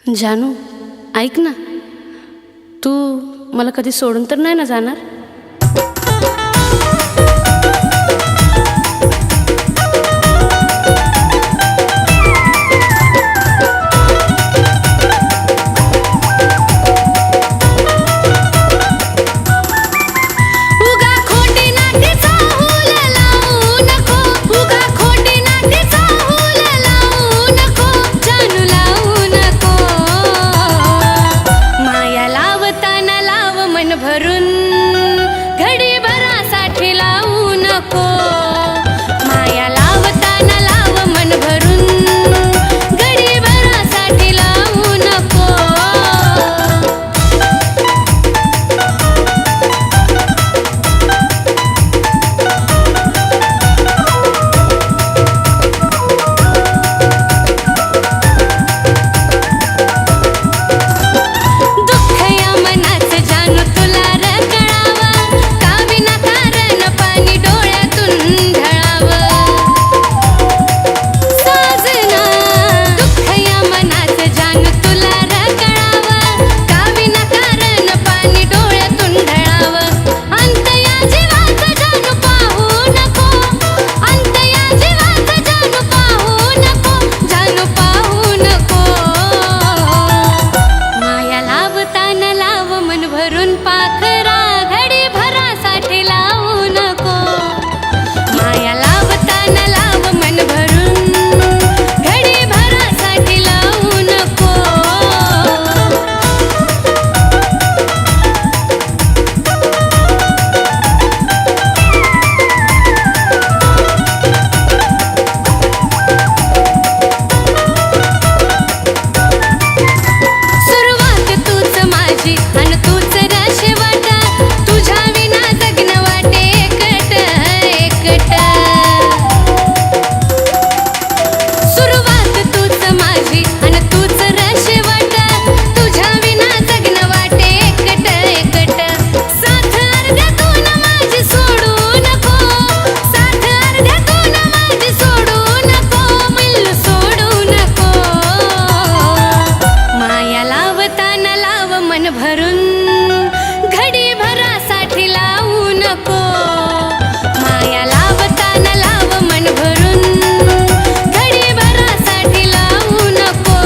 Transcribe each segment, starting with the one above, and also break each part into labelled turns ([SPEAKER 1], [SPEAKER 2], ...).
[SPEAKER 1] जानू, ऐक ना, तू मला कधी सोडून तर नाही ना जाणार?
[SPEAKER 2] भरून घडी भरासाठी लावू नको, माया लावताना लाव मन भरून घडी भरासाठी लावू नको. दुःख या मनाचं जानू तुला भरून पाखरा घडी भरासाठी लावू नको, माया लावताना लाव मन भरून घडी भरासाठी लावू नको. सुरुवात तूच माझी आणि तूच मन भरून घडी भरासाठी लावू नको, माया लावताना लाव मन भरून घडी भरासाठी लावू नको.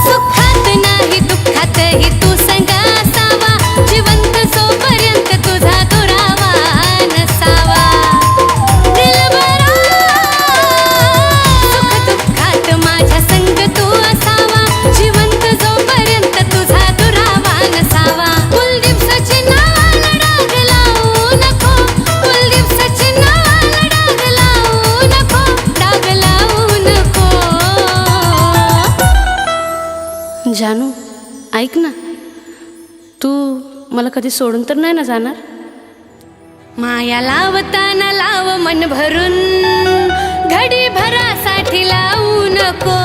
[SPEAKER 2] सुखात नाही दुःखातही तू संग असावा, जिवंत जोपर्यंत तुझा दुरावा नसावा. दिलबरा, सुख दुःखात माझ्या संग तू असावा, जिवंत जोपर्यंत तुझा दुरावा नसावा. कुलदीप सचिन नावाला डाग लावू नको, कुलदीप सचिन नावाला डाग लावू नको, डाग लावू नको.
[SPEAKER 1] जानू, ऐक ना, तू मला कधी सोडून तर नाही ना जाणार?
[SPEAKER 2] माया लावताना लाव मन भरून घडी भरासाठी लावू नको.